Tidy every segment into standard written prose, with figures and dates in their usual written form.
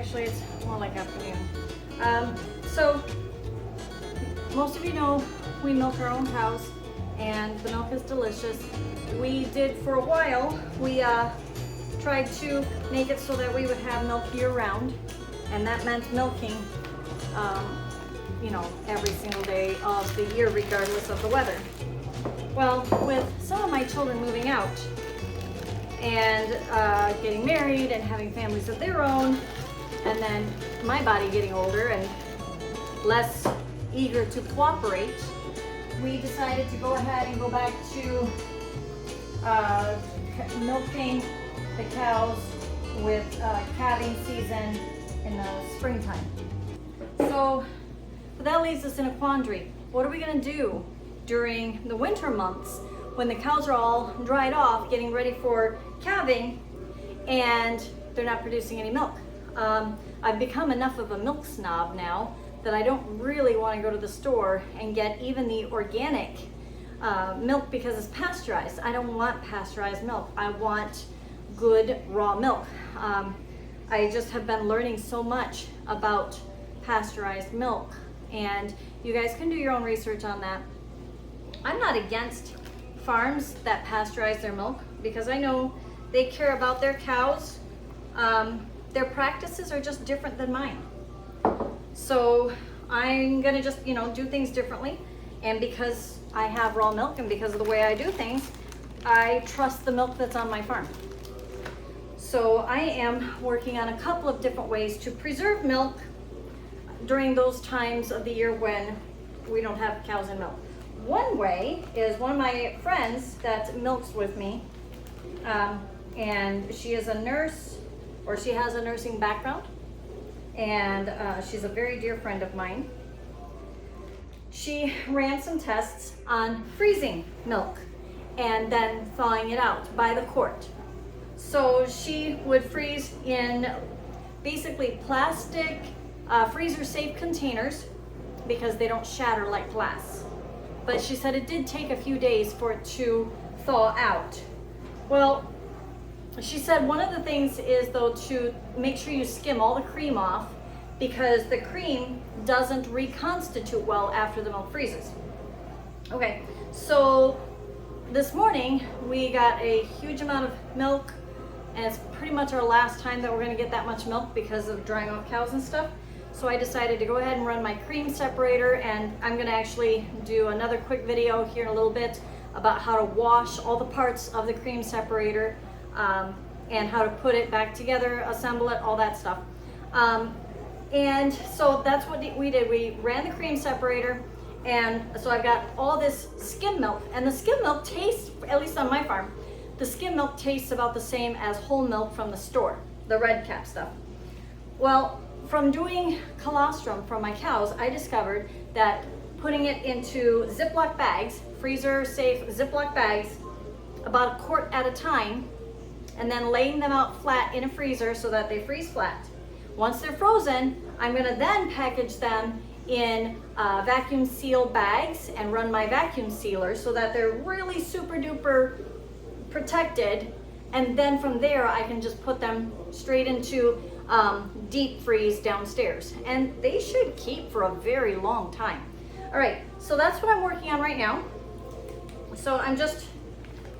Actually, it's more like afternoon. So most of you know we milk our own cows, and the milk is delicious. We did for a while, we tried to make it so that we would have milk year round, and that meant milking you know, every single day of the year regardless of the weather. Well, with some of my children moving out and getting married and having families of their own, and then my body getting older and less eager to cooperate, we decided to go ahead and go back to milking the cows with calving season in the springtime. So that leaves us in a quandary. What are we going to do during the winter months when the cows are all dried off, getting ready for calving, and they're not producing any milk? I've become enough of a milk snob now that I don't really want to go to the store and get even the organic milk because it's pasteurized. I don't want pasteurized milk. I want good raw milk. I just have been learning so much about pasteurized milk, and you guys can do your own research on that. I'm not against farms that pasteurize their milk because I know they care about their cows. Their practices are just different than mine. So I'm gonna just, you know, do things differently. And because I have raw milk and because of the way I do things, I trust the milk that's on my farm. So I am working on a couple of different ways to preserve milk during those times of the year when we don't have cows and milk. One way is one of my friends that milks with me, and she is a nurse, or she has a nursing background, and she's a very dear friend of mine. She ran some tests on freezing milk and then thawing it out by the quart. So she would freeze in basically plastic freezer safe containers because they don't shatter like glass. But she said it did take a few days for it to thaw out. Well, she said one of the things is though to make sure you skim all the cream off, because the cream doesn't reconstitute well after the milk freezes. Okay, so this morning we got a huge amount of milk, and it's pretty much our last time that we're gonna get that much milk because of drying off cows and stuff. So I decided to go ahead and run my cream separator, and I'm gonna actually do another quick video here in a little bit about how to wash all the parts of the cream separator and how to put it back together, assemble it, all that stuff. And so that's what we did. We ran the cream separator, and so I've got all this skim milk, and the skim milk tastes, at least on my farm, the skim milk tastes about the same as whole milk from the store, the red cap stuff. Well, from doing colostrum from my cows, I discovered that putting it into Ziploc bags, freezer safe Ziploc bags, about a quart at a time, and then laying them out flat in a freezer so that they freeze flat. Once they're frozen, I'm gonna then package them in vacuum seal bags and run my vacuum sealer so that they're really super duper protected. And then from there, I can just put them straight into deep freeze downstairs. And they should keep for a very long time. All right, so that's what I'm working on right now. So I'm just,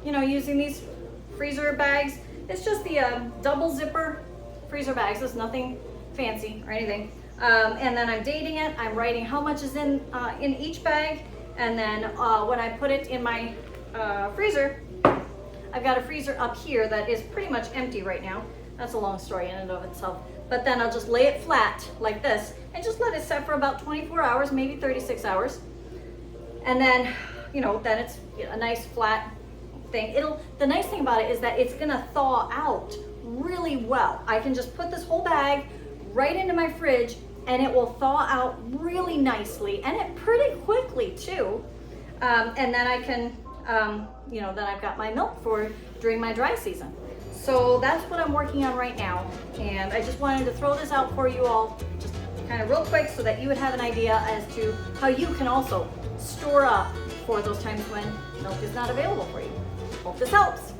you know, using these freezer bags. It's just the double zipper freezer bags. It's nothing fancy or anything. And then I'm dating it. I'm writing how much is in each bag. And then when I put it in my freezer, I've got a freezer up here that is pretty much empty right now. That's a long story in and of itself. But then I'll just lay it flat like this and just let it set for about 24 hours, maybe 36 hours. And then, you know, then it's a nice flat thing. The nice thing about it is that it's gonna thaw out really well. I can just put this whole bag right into my fridge and it will thaw out really nicely, and it pretty quickly too. And then I can, you know, then I've got my milk for during my dry season. So that's what I'm working on right now. And I just wanted to throw this out for you all, just kind of real quick, so that you would have an idea as to how you can also store up for those times when milk is not available for you. Hope this helps.